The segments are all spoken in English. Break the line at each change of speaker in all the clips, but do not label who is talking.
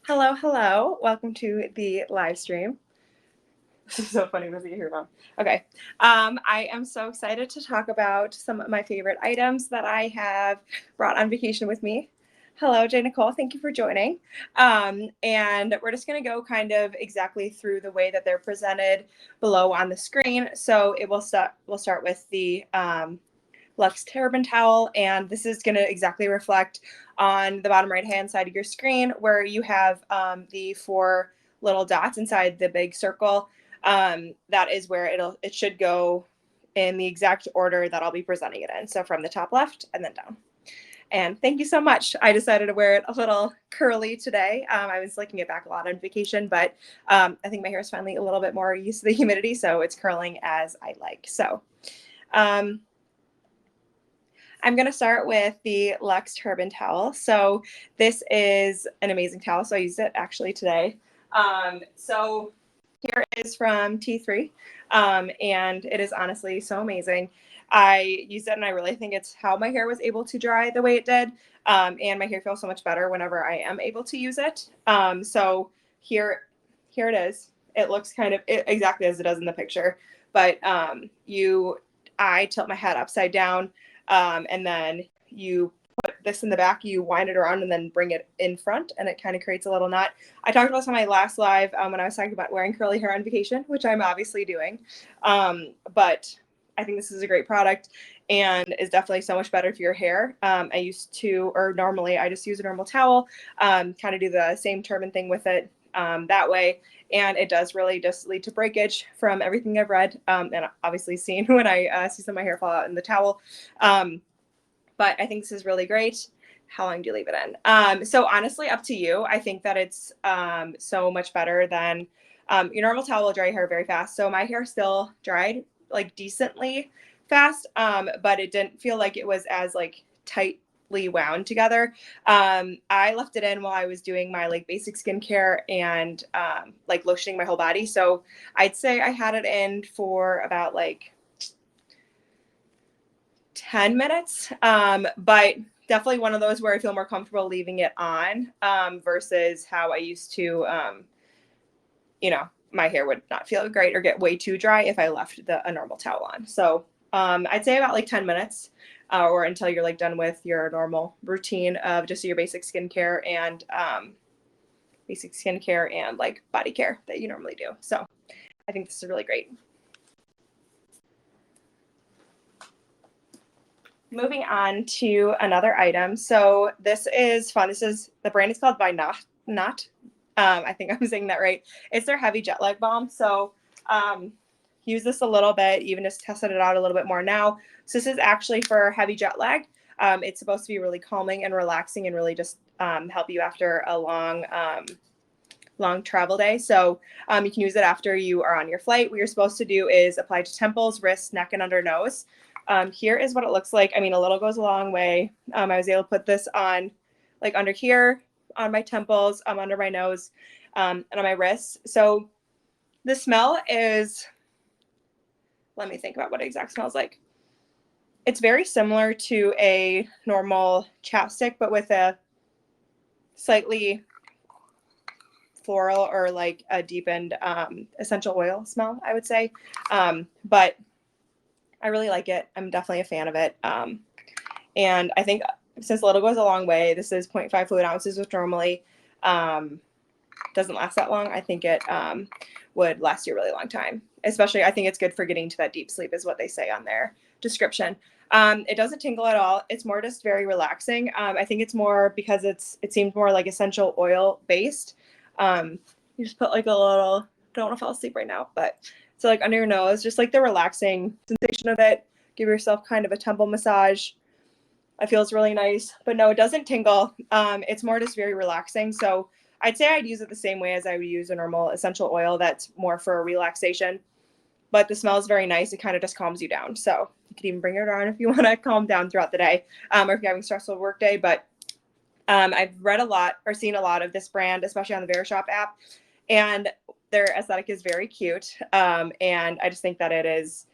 Hello, hello. Welcome to the live stream. This is so funny to see you here, Mom. Okay. I am so excited to talk about some of my favorite items that I have brought on vacation with me. Hello, Jay Nicole. Thank you for joining. And we're just going to go kind of exactly through the way that they're presented below on the screen. So we'll start with the Lux Terrabin towel, and this is going to exactly reflect on the bottom right hand side of your screen where you have the 4 little dots inside the big circle. That is where it should go in the exact order that I'll be presenting it in. So from the top left and then down. And thank you so much. I decided to wear it a little curly today. I was liking it back a lot on vacation, but I think my hair is finally a little bit more used to the humidity, so it's curling as I like. So I'm going to start with the Lux Turban towel. So this is an amazing towel. So I used it actually today. So here is from T3, and it is honestly so amazing. I used it, and I really think it's how my hair was able to dry the way it did, and my hair feels so much better whenever I am able to use it. So here it is. It looks kind of exactly as it does in the picture, but I tilt my head upside down, and then you put this in the back, you wind it around and then bring it in front, and it kind of creates a little knot. I talked about this on my last live when I was talking about wearing curly hair on vacation, which I'm obviously doing. But I think this is a great product and is definitely so much better for your hair. Normally I just use a normal towel, kind of do the same turban thing with it that way. And it does really just lead to breakage from everything I've read, and obviously seen when I see some of my hair fall out in the towel. But I think this is really great. How long do you leave it in? So honestly, up to you. I think that it's so much better than your normal towel will dry hair very fast. So my hair still dried like decently fast, but it didn't feel like it was as like tightly wound together. I left it in while I was doing my like basic skincare and like lotioning my whole body. So I'd say I had it in for about like 10 minutes, but definitely one of those where I feel more comfortable leaving it on versus how I used to, my hair would not feel great or get way too dry if I left a normal towel on. So I'd say about like 10 minutes or until you're like done with your normal routine of just your basic skincare and like body care that you normally do. So I think this is really great. Moving on to another item. So this is fun. The brand is called by Not. I think I'm saying that right. It's their heavy jet lag balm. So use this a little bit, even just tested it out a little bit more now. So this is actually for heavy jet lag. It's supposed to be really calming and relaxing and really just help you after a long travel day. So you can use it after you are on your flight. What you're supposed to do is apply to temples, wrists, neck, and under nose. Here is what it looks like. I mean, a little goes a long way. I was able to put this on like under here, on my temples, under my nose, and on my wrists. So the smell is, let me think about what it exactly smells like. It's very similar to a normal chapstick, but with a slightly floral or like a deepened essential oil smell, I would say. But I really like it. I'm definitely a fan of it. And I think since little goes a long way, this is 0.5 fluid ounces, which normally doesn't last that long. I think it would last you a really long time. Especially, I think it's good for getting to that deep sleep is what they say on their description. It doesn't tingle at all. It's more just very relaxing. I think it's more because it seems more like essential oil based. You just put like a little, don't want to fall asleep right now, but so like under your nose, just like the relaxing sensation of it. Give yourself kind of a temple massage. It feels really nice, but no, it doesn't tingle. It's more just very relaxing. So I'd say I'd use it the same way as I would use a normal essential oil that's more for relaxation, but the smell is very nice. It kind of just calms you down. So you could even bring it around if you want to calm down throughout the day, or if you're having a stressful work day. But I've read a lot or seen a lot of this brand, especially on the Verishop app, and their aesthetic is very cute. And I just think that it is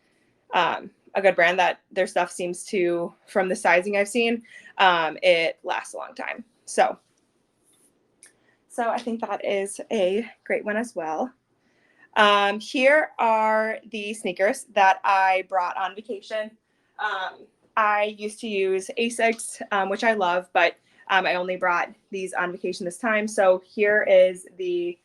a good brand that their stuff seems to, from the sizing I've seen, it lasts a long time. So So I think that is a great one as well. Here are the sneakers that I brought on vacation. I used to use Asics, which I love, but I only brought these on vacation this time. So here are the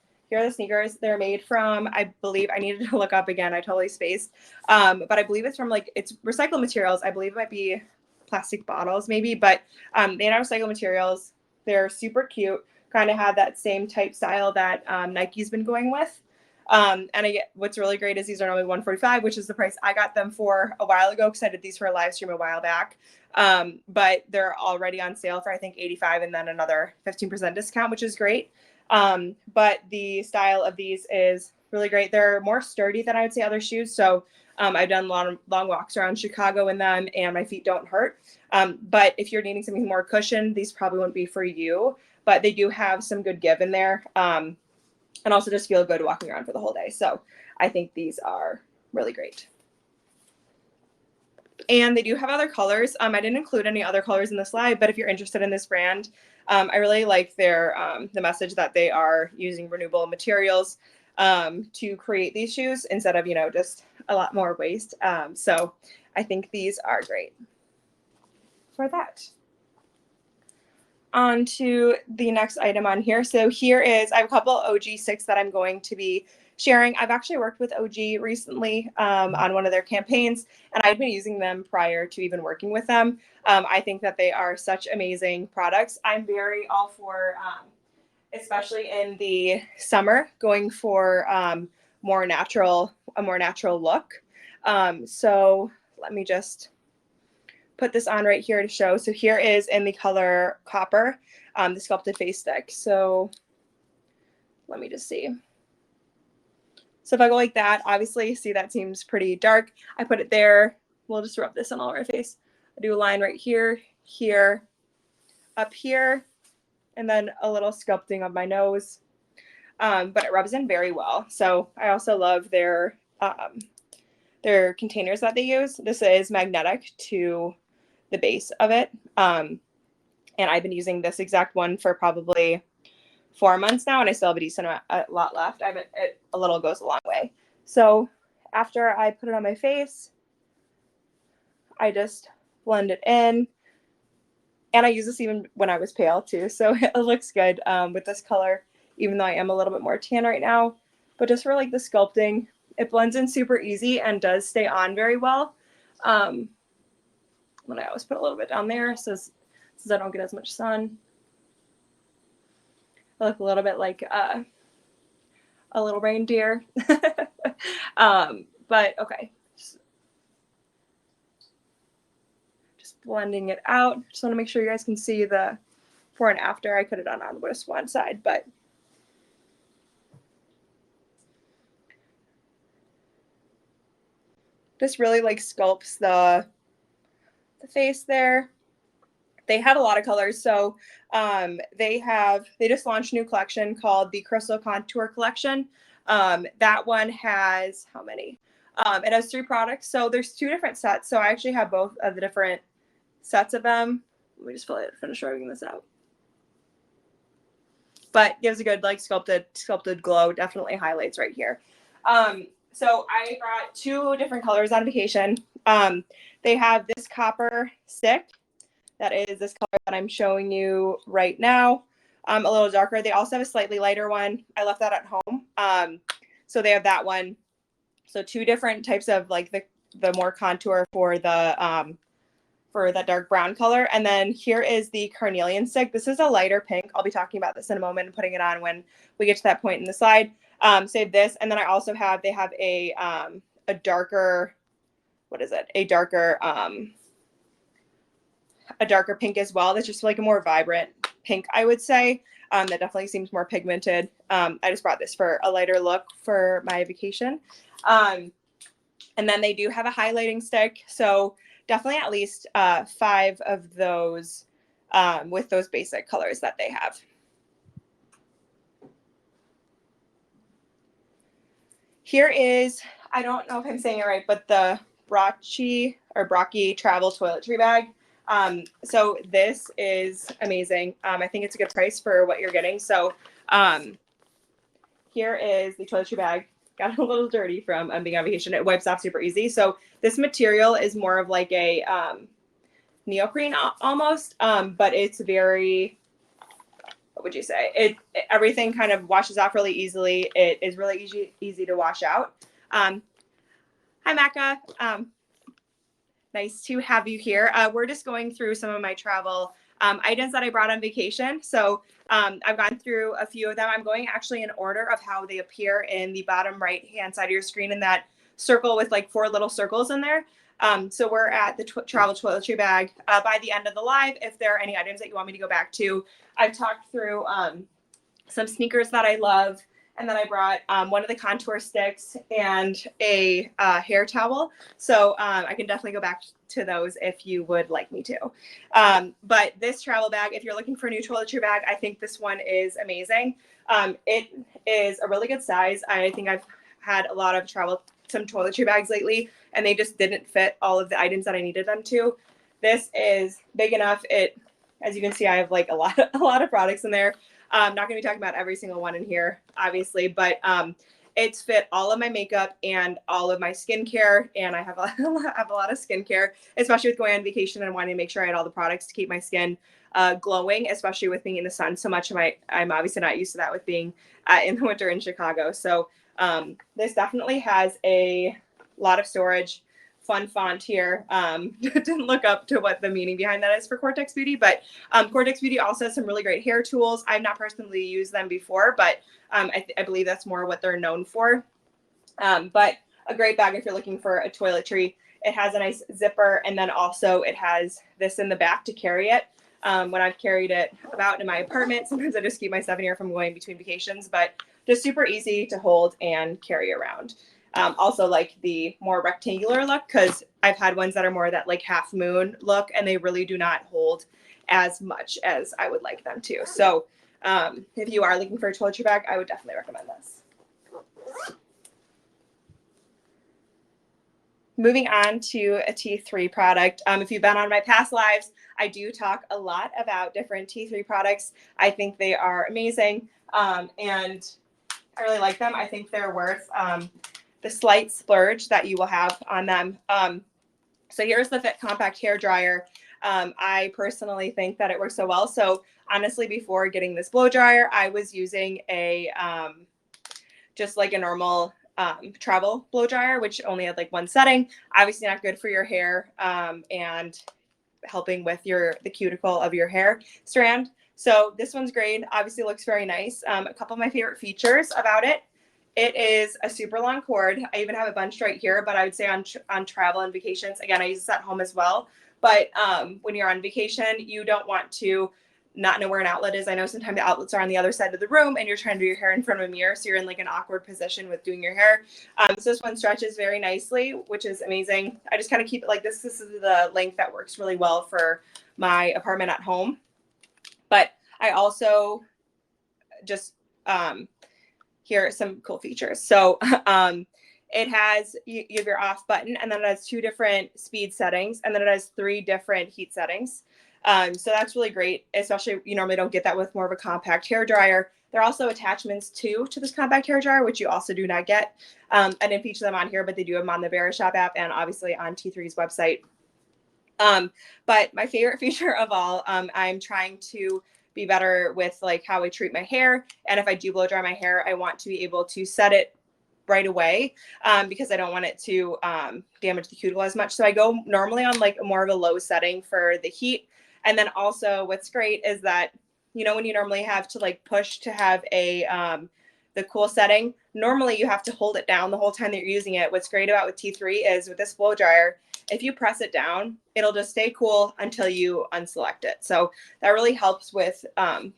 sneakers. They're made from, I believe, I needed to look up again. I totally spaced. But I believe it's from it's recycled materials. I believe it might be plastic bottles maybe, but they have recycled materials. They're super cute. Kind of have that same type style that Nike's been going with. And what's really great is these are normally $145, which is the price I got them for a while ago because I did these for a live stream a while back. But they're already on sale for I think $85 and then another 15% discount, which is great. But the style of these is really great. They're more sturdy than I would say other shoes. So I've done long walks around Chicago in them and my feet don't hurt. But if you're needing something more cushioned, these probably wouldn't be for you, but they do have some good give in there. And also just feel good walking around for the whole day. So I think these are really great. And they do have other colors. I didn't include any other colors in the slide, but if you're interested in this brand, I really like their the message that they are using renewable materials to create these shoes instead of, just a lot more waste. So I think these are great for that. On to the next item on here. So here is, I have a couple OG6 that I'm going to be sharing. I've actually worked with OG recently on one of their campaigns, and I've been using them prior to even working with them. I think that they are such amazing products. I'm very all for, especially in the summer, going for a more natural look. So let me just put this on right here to show. So here is in the color copper, the sculpted face stick. So let me just see. So if I go like that, obviously, see that seems pretty dark. I put it there. We'll just rub this on all our face. I do a line right here, here, up here, and then a little sculpting of my nose. But it rubs in very well. So I also love their containers that they use. This is magnetic to the base of it. And I've been using this exact one for probably 4 months now, and I still have a lot left. A little goes a long way. So after I put it on my face, I just blend it in. And I use this even when I was pale too. So it looks good with this color, even though I am a little bit more tan right now. But just for the sculpting, it blends in super easy and does stay on very well. When I always put a little bit down there since I don't get as much sun. I look a little bit like a little reindeer. But okay. Just blending it out. Just want to make sure you guys can see the before and after. I put it on just one side, but this really sculpts the face there. They have a lot of colors. So they just launched a new collection called the Crystal Contour Collection. That one has how many? It has 3 products. So there's 2 different sets. So I actually have both of the different sets of them. Let me just finish rubbing this out. But gives a good sculpted glow. Definitely highlights right here. So I brought 2 different colors on vacation. They have this copper stick. That is this color that I'm showing you right now. A little darker. They also have a slightly lighter one. I left that at home. So they have that one. So 2 different types of the more contour for that dark brown color. And then here is the carnelian stick. This is a lighter pink. I'll be talking about this in a moment and putting it on when we get to that point in the slide. Save this. And then I also have, they have a darker, what is it? A darker pink as well. That's just a more vibrant pink, I would say. That definitely seems more pigmented. I just brought this for a lighter look for my vacation. And then they do have a highlighting stick. So definitely at least 5 of those with those basic colors that they have. Here is, I don't know if I'm saying it right, but the Brocchi travel toiletry bag. So this is amazing. I think it's a good price for what you're getting. So Here is the toiletry bag. Got a little dirty from being on vacation. It wipes off super easy. So this material is more of like a neoprene almost, but it's very, what would you say? Everything kind of washes off really easily. It is really easy to wash out. Hi, Maka. Nice to have you here. We're just going through some of my travel items that I brought on vacation. So I've gone through a few of them. I'm going actually in order of how they appear in the bottom right-hand side of your screen in that circle with like 4 little circles in there. So we're at the travel toiletry bag. By the end of the live, if there are any items that you want me to go back to, I've talked through some sneakers that I love. And then I brought one of the contour sticks and a hair towel. So I can definitely go back to those if you would like me to. But this travel bag, if you're looking for a new toiletry bag, I think this one is amazing. It is a really good size. I think I've had a lot of some toiletry bags lately, and they just didn't fit all of the items that I needed them to. This is big enough. As you can see, I have like a lot of products in there. I'm not going to be talking about every single one in here, obviously, but it's fit all of my makeup and all of my skincare. And I have a lot of skincare, especially with going on vacation and wanting to make sure I had all the products to keep my skin glowing, especially with being in the sun so much. I'm obviously not used to that with being in the winter in Chicago. So this definitely has a lot of storage. Fun font here. Didn't look up to what the meaning behind that is for Cortex Beauty, but Cortex Beauty also has some really great hair tools. I've not personally used them before, but I believe that's more what they're known for. But a great bag if you're looking for a toiletry. It has a nice zipper, and then also it has this in the back to carry it. When I've carried it about in my apartment, sometimes I just keep my stuff in here from going between vacations, but just super easy to hold and carry around. Also like the more rectangular look, because I've had ones that are more that like half moon look, and they really do not hold as much as I would like them to. So if you are looking for a toiletry bag, I would definitely recommend this. Moving on to a T3 product. If you've been on my past lives, I do talk a lot about different T3 products. I think they are amazing, and I really like them. I think they're worth the slight splurge that you will have on them. So here's the Fit Compact Hair Dryer. I personally think that it works so well. So honestly, before getting this blow dryer, I was using a just like a normal travel blow dryer, which only had like one setting. Obviously not good for your hair and helping with the cuticle of your hair strand. So this one's great. Obviously looks very nice. A couple of my favorite features about it. It is a super long cord. I even have a bunch right here, but I would say on travel and vacations, again, I use this at home as well. But when you're on vacation, you don't want to not know where an outlet is. I know sometimes the outlets are on the other side of the room and you're trying to do your hair in front of a mirror. So you're in like an awkward position with doing your hair. So this one stretches very nicely, which is amazing. I just kind of keep it like this. This is the length that works really well for my apartment at home. But I also just, here are some cool features. So it has, you have your off button, and then it has 2 different speed settings, and then it has 3 different heat settings. So that's really great, especially you normally don't get that with more of a compact hair dryer. There are also attachments too to this compact hair dryer, which you also do not get. I didn't feature them on here, but they do have them on the Verishop app and obviously on T3's website. But my favorite feature of all, I'm trying to be better with like how I treat my hair. And if I do blow dry my hair, I want to be able to set it right away because I don't want it to damage the cuticle as much. So I go normally on like more of a low setting for the heat. And then also what's great is that, you know, when you normally have to like push to have the cool setting, normally you have to hold it down the whole time that you're using it. What's great about with T3 is with this blow dryer, if you press it down, it'll just stay cool until you unselect it. So that really helps with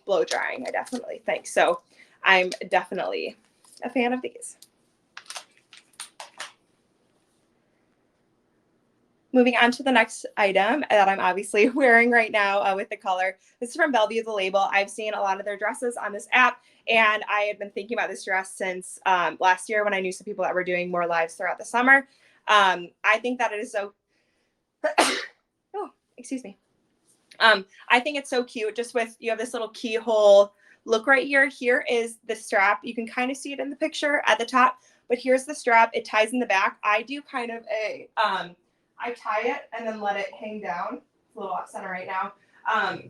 blow drying, I definitely think. So I'm definitely a fan of these. Moving on to the next item that I'm obviously wearing right now with the color. This is from Bellevue The Label. I've seen a lot of their dresses on this app, and I had been thinking about this dress since last year when I knew some people that were doing more lives throughout the summer. I think that it is so oh, excuse me. I think it's so cute just with, you have this little keyhole look right here. Here is the strap. You can kind of see it in the picture at the top, but here's the strap. It ties in the back. I do kind of a, I tie it and then let it hang down. It's a little off center right now.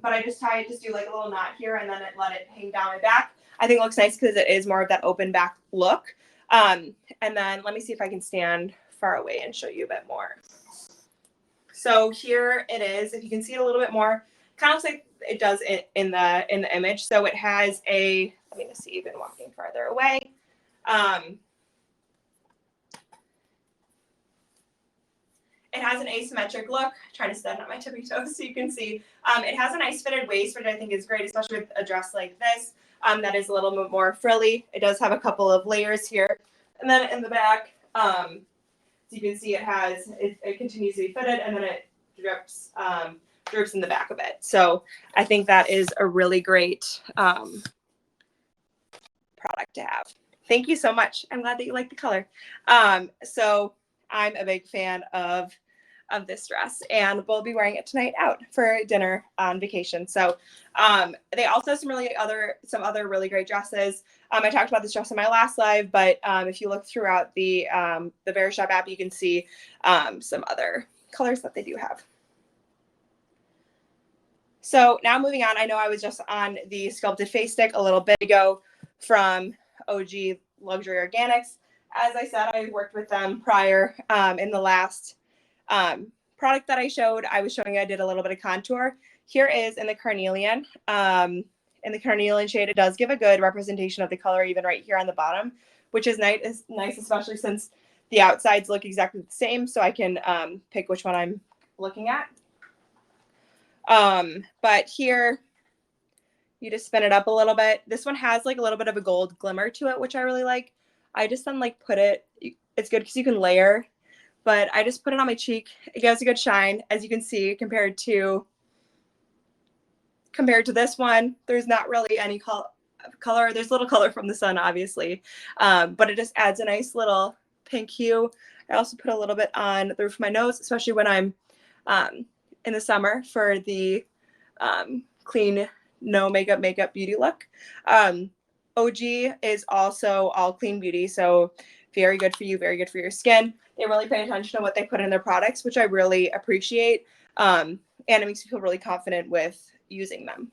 But I just tie it, just do like a little knot here and then let it hang down my back. I think it looks nice because it is more of that open back look. And then let me see if I can stand far away and show you a bit more. So here it is. If you can see it a little bit more, kind of looks like it does in the image. So it has a, let me just see, even walking farther away. It has an asymmetric look. I'm trying to stand on my tippy toes so you can see. It has a nice fitted waist, which I think is great, especially with a dress like this. That is a little bit more frilly. It does have a couple of layers here. And then in the back, so you can see it continues to be fitted, and then it drips in the back of it. So I think that is a really great product to have. Thank you so much. I'm glad that you like the color. So I'm a big fan of this dress, and we'll be wearing it tonight out for dinner on vacation. So they also have some other really great dresses. I talked about this dress in my last live, but if you look throughout the Verishop app, you can see some other colors that they do have. So now moving on, I know I was just on the sculpted face stick a little bit ago from OG Luxury Organics. As I said, I worked with them prior in the last product that I showed. I was showing I did a little bit of contour. Here is in the carnelian. In the carnelian shade, it does give a good representation of the color even right here on the bottom, which is nice, especially since the outsides look exactly the same, so I can pick which one I'm looking at. But here, you just spin it up a little bit. This one has like a little bit of a gold glimmer to it, which I really like. I just then like put it, it's good because you can layer, but I just put it on my cheek. It gives a good shine, as you can see, compared to this one. There's not really any color. There's little color from the sun, obviously, but it just adds a nice little pink hue. I also put a little bit on the roof of my nose, especially when I'm in the summer for the clean, no makeup beauty look. OG is also all clean beauty, so very good for you, very good for your skin. They really pay attention to what they put in their products, which I really appreciate, and it makes me feel really confident with using them.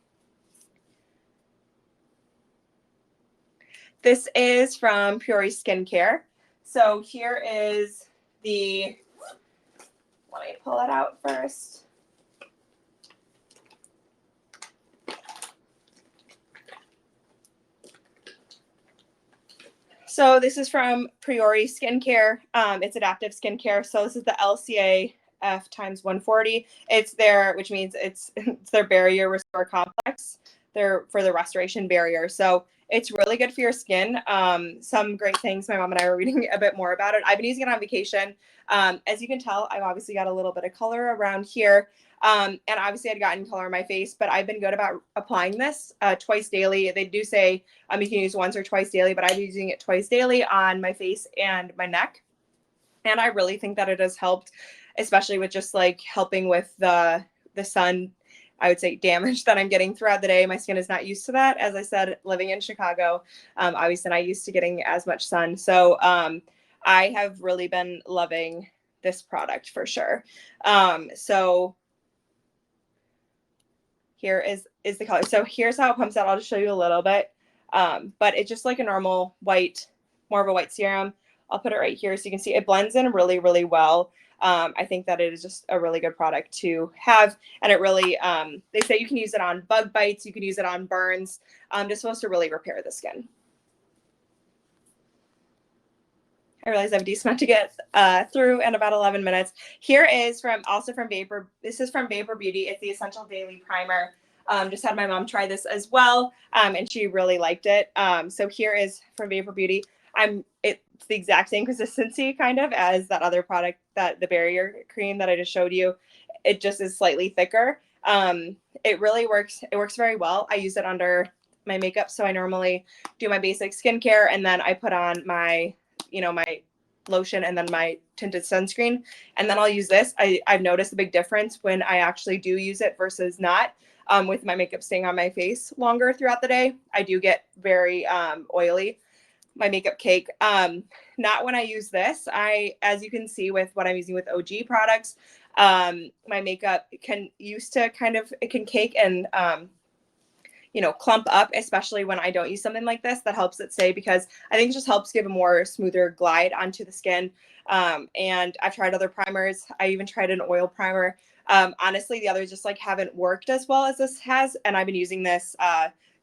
This is from Puri Skincare. So here is the, let me pull that out first. So this is from Priori Skincare. It's adaptive skincare. So this is the LCA F times 140. It's their, which means it's their barrier restore complex. They're for the restoration barrier. So it's really good for your skin. Some great things. My mom and I were reading a bit more about it. I've been using it on vacation. As you can tell, I've obviously got a little bit of color around here. And obviously I'd gotten color on my face, but I've been good about applying this twice daily. They do say you can use once or twice daily, but I've been using it twice daily on my face and my neck. And I really think that it has helped, especially with just like helping with the sun, I would say, damage that I'm getting throughout the day. My skin is not used to that. As I said, living in Chicago, obviously not used to getting as much sun. So I have really been loving this product for sure. So here is the color. So here's how it pumps out. I'll just show you a little bit. But it's just like a normal white, more of a white serum. I'll put it right here so you can see it blends in really, really well. I think that it is just a really good product to have. And it really, they say you can use it on bug bites. You can use it on burns. Just supposed to really repair the skin. I realize I have a decent amount to get through in about 11 minutes. Here is also from Vapor. This is from Vapor Beauty. It's the Essential Daily Primer. Just had my mom try this as well, and she really liked it. So here is from Vapor Beauty. It's the exact same consistency kind of as that other product, the barrier cream that I just showed you. It just is slightly thicker. It really works. It works very well. I use it under my makeup. So I normally do my basic skincare, and then I put on my my lotion and then my tinted sunscreen. And then I'll use this. I've noticed a big difference when I actually do use it versus not. with my makeup staying on my face longer throughout the day. I do get very oily, my makeup cake. Not when I use this. As you can see with what I'm using with OG products, my makeup it can cake and clump up, especially when I don't use something like this that helps it stay, because I think it just helps give a more smoother glide onto the skin. And I've tried other primers. I even tried an oil primer. Honestly, the others just like haven't worked as well as this has. And I've been using this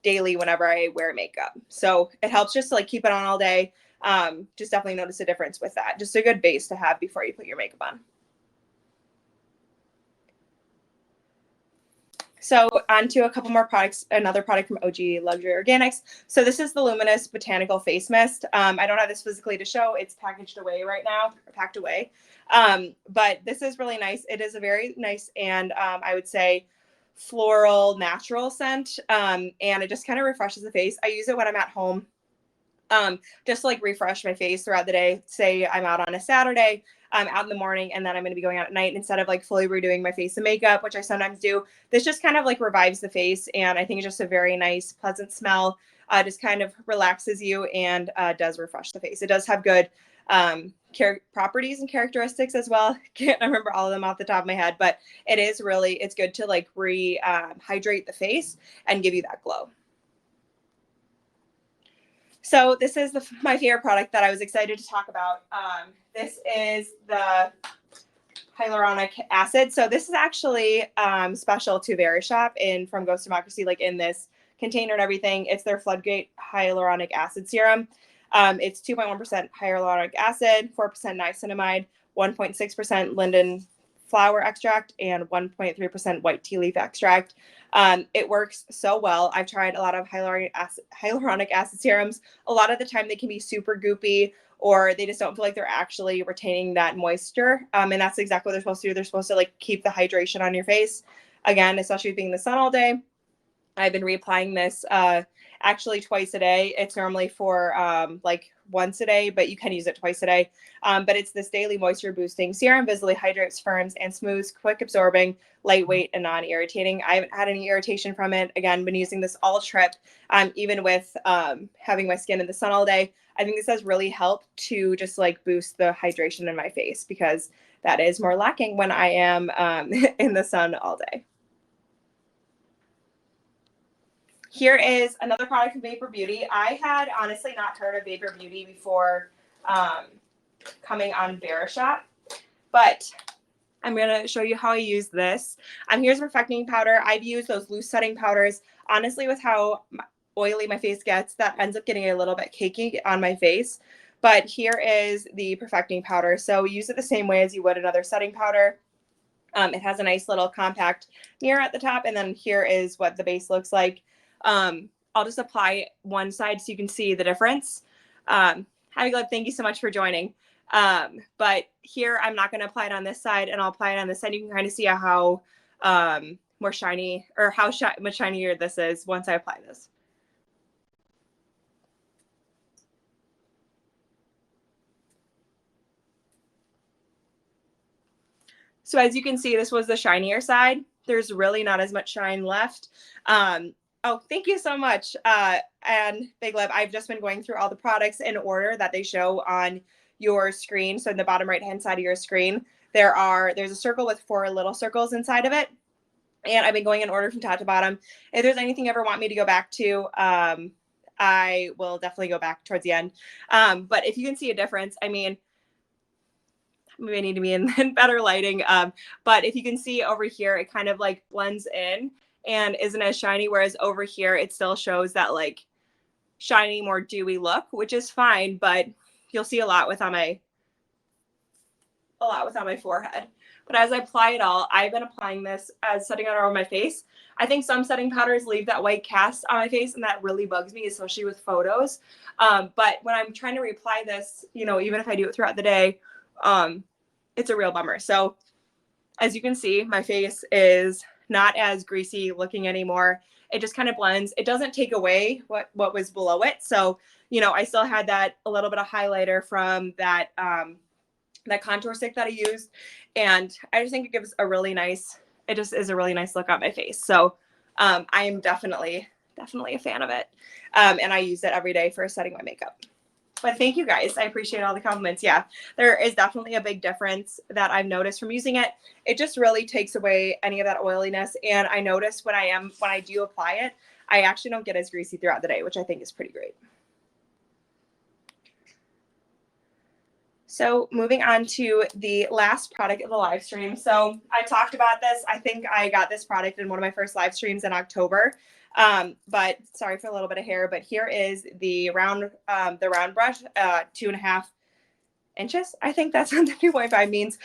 daily whenever I wear makeup. So it helps just to like keep it on all day. Just definitely notice a difference with that. Just a good base to have before you put your makeup on. So on to a couple more products, another product from OG Luxury Organics. So this is the Luminous Botanical Face Mist. I don't have this physically to show. It's packaged away right now, or packed away. But this is really nice. It is a very nice and I would say floral natural scent. And it just kind of refreshes the face. I use it when I'm at home. Just to like refresh my face throughout the day. Say I'm out on a Saturday, I'm out in the morning, and then I'm going to be going out at night. Instead of like fully redoing my face and makeup, which I sometimes do, this just kind of like revives the face. And I think it's just a very nice, pleasant smell. Just kind of relaxes you and does refresh the face. It does have good properties and characteristics as well. Can't remember all of them off the top of my head, but it's good to like hydrate the face and give you that glow. So this is my favorite product that I was excited to talk about. This is the hyaluronic acid. So this is actually special to Verishop from Ghost Democracy, like in this container and everything. It's their Floodgate Hyaluronic Acid Serum. It's 2.1% hyaluronic acid, 4% niacinamide, 1.6% linden flower extract, and 1.3% white tea leaf extract. It works so well. I've tried a lot of hyaluronic acid serums. A lot of the time they can be super goopy, or they just don't feel like they're actually retaining that moisture. And that's exactly what they're supposed to do. They're supposed to like keep the hydration on your face. Again, especially being in the sun all day. I've been reapplying this actually twice a day. It's normally for like once a day, but you can use it twice a day. But it's this daily moisture boosting serum, visibly hydrates, firms, and smooths, quick absorbing, lightweight, and non-irritating. I haven't had any irritation from it. Again, been using this all trip, even with having my skin in the sun all day. I think this has really helped to just like boost the hydration in my face, because that is more lacking when I am in the sun all day. Here is another product from Vapor Beauty. I had honestly not heard of Vapor Beauty before coming on Verishop, but I'm going to show you how I use this. Here's perfecting powder. I've used those loose setting powders. Honestly, with how oily my face gets, that ends up getting a little bit cakey on my face. But here is the perfecting powder. So use it the same way as you would another setting powder. It has a nice little compact mirror at the top, and then here is what the base looks like. I'll just apply one side so you can see the difference. Hi, Gleb, thank you so much for joining. But here I'm not going to apply it on this side, and I'll apply it on this side. You can kind of see how more shiny, or how much shinier this is once I apply this. So as you can see, this was the shinier side. There's really not as much shine left. Oh, thank you so much. And Big Lib, I've just been going through all the products in order that they show on your screen. So in the bottom right-hand side of your screen, there's a circle with 4 little circles inside of it. And I've been going in order from top to bottom. If there's anything you ever want me to go back to, I will definitely go back towards the end. But if you can see a difference, I mean, maybe I need to be in better lighting. But if you can see over here, it kind of like blends in and isn't as shiny, whereas over here it still shows that like shiny, more dewy look, which is fine, but you'll see a lot on my forehead. But as I apply it all, I've been applying this as setting powder on my face. I think some setting powders leave that white cast on my face, and that really bugs me, especially with photos. But when I'm trying to reapply this, even if I do it throughout the day, it's a real bummer. So as you can see, my face is not as greasy looking anymore. It just kind of blends. It doesn't take away what was below it. So, I still had that a little bit of highlighter from that contour stick that I used. And I just think it gives it just is a really nice look on my face. So I am definitely a fan of it. And I use it every day for setting my makeup. But thank you guys. I appreciate all the compliments. Yeah, there is definitely a big difference that I've noticed from using it. It just really takes away any of that oiliness. And I notice when I do apply it, I actually don't get as greasy throughout the day, which I think is pretty great. So moving on to the last product of the live stream. So I talked about this. I think I got this product in one of my first live streams in October. But sorry for a little bit of hair, but here is the round brush, 2.5 inches. I think that's what the 2.5 means.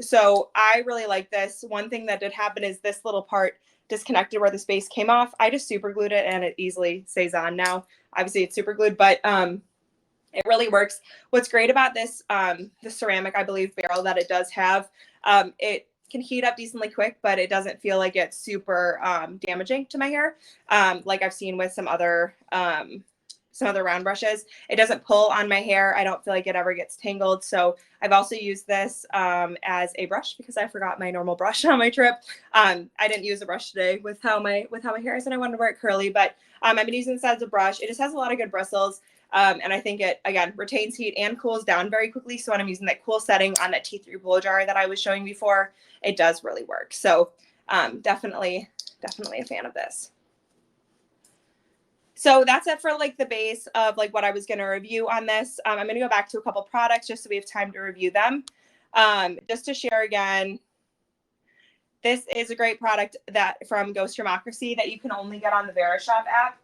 So I really like this. One thing that did happen is this little part disconnected where the space came off. I just super glued it and it easily stays on now. Obviously it's super glued, but it really works. What's great about this, the ceramic, I believe, barrel that it does have, it can heat up decently quick, but it doesn't feel like it's super damaging to my hair, like I've seen with some other round brushes. It doesn't pull on my hair. I don't feel like it ever gets tangled. So I've also used this as a brush because I forgot my normal brush on my trip. I didn't use a brush today with how my hair is, and I wanted to wear it curly, but I've been using this as a brush. It just has a lot of good bristles. And I think it, again, retains heat and cools down very quickly. So when I'm using that cool setting on that tea 3 blow jar that I was showing before, it does really work. So definitely a fan of this. So that's it for like the base of like what I was going to review on this. I'm going to go back to a couple products just so we have time to review them. Just to share again, this is a great product that from Ghost Democracy that you can only get on the Verishop app.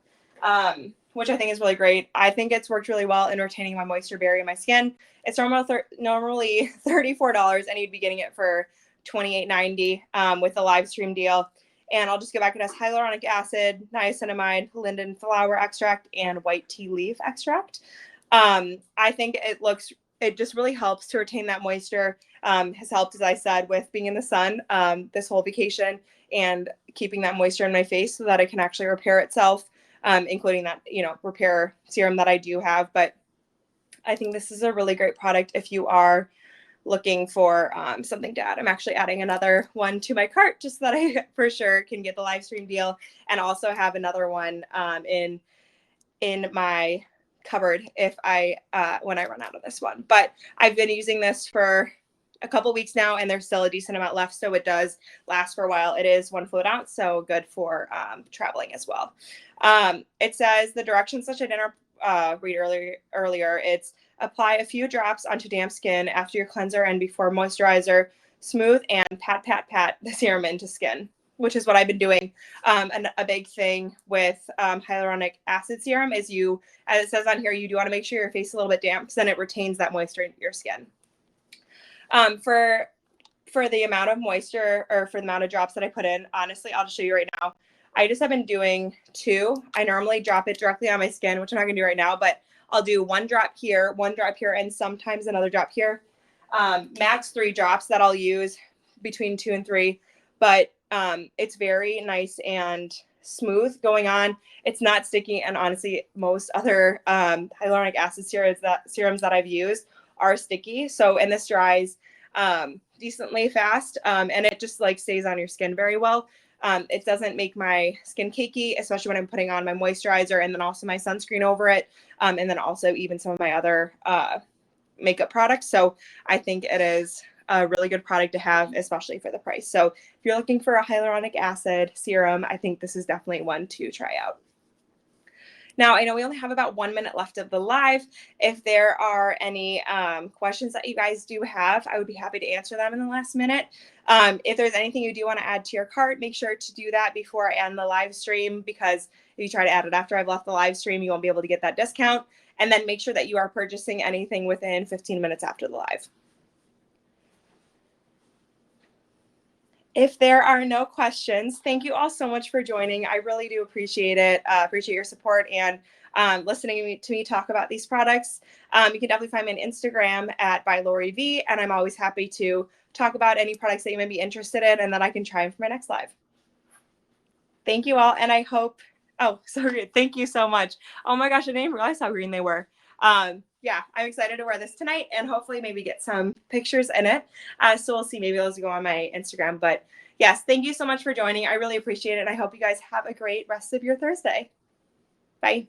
Which I think is really great. I think it's worked really well in retaining my moisture barrier in my skin. It's normally $34, and you'd be getting it for $28.90 with the live stream deal. And I'll just go back. It has hyaluronic acid, niacinamide, linden flower extract, and white tea leaf extract. I think it just really helps to retain that moisture. Has helped, as I said, with being in the sun this whole vacation and keeping that moisture in my face so that it can actually repair itself. Including that, repair serum that I do have. But I think this is a really great product if you are looking for something to add. I'm actually adding another one to my cart just so that I for sure can get the live stream deal and also have another one in my cupboard if when I run out of this one. But I've been using this for a couple weeks now, and there's still a decent amount left, so it does last for a while. It is 1 fluid ounce, so good for traveling as well. It says the directions that I didn't read earlier. It's apply a few drops onto damp skin after your cleanser and before moisturizer. Smooth and pat the serum into skin, which is what I've been doing. And a big thing with hyaluronic acid serum is as it says on here, you do want to make sure your face is a little bit damp because then it retains that moisture in your skin. For the amount of moisture or for the amount of drops that I put in, honestly, I'll just show you right now. I just have been doing 2. I normally drop it directly on my skin, which I'm not gonna do right now, but I'll do 1 drop here, 1 drop here, and sometimes another drop here. Max 3 drops that I'll use between 2 and 3, but it's very nice and smooth going on. It's not sticky, and honestly, most other hyaluronic acid serums that I've used are sticky. So, and this dries decently fast, and it just like stays on your skin very well. It doesn't make my skin cakey, especially when I'm putting on my moisturizer and then also my sunscreen over it, and then also even some of my other makeup products. So I think it is a really good product to have, especially for the price. So if you're looking for a hyaluronic acid serum, I think this is definitely one to try out. Now, I know we only have about 1 minute left of the live. If there are any questions that you guys do have, I would be happy to answer them in the last minute. If there's anything you do want to add to your cart, make sure to do that before I end the live stream, because if you try to add it after I've left the live stream, you won't be able to get that discount. And then make sure that you are purchasing anything within 15 minutes after the live. If there are no questions, thank you all so much for joining. I really do appreciate it. Appreciate your support and listening to me talk about these products. You can definitely find me on Instagram at @ByLoriV, and I'm always happy to talk about any products that you may be interested in and that I can try for my next live. Thank you all, and I hope, oh, sorry, thank you so much. Oh my gosh, I didn't realize how green they were. Yeah, I'm excited to wear this tonight and hopefully maybe get some pictures in it. So we'll see, maybe those go on my Instagram, but Yes, thank you so much for joining. I really appreciate it. I hope you guys have a great rest of your Thursday. Bye.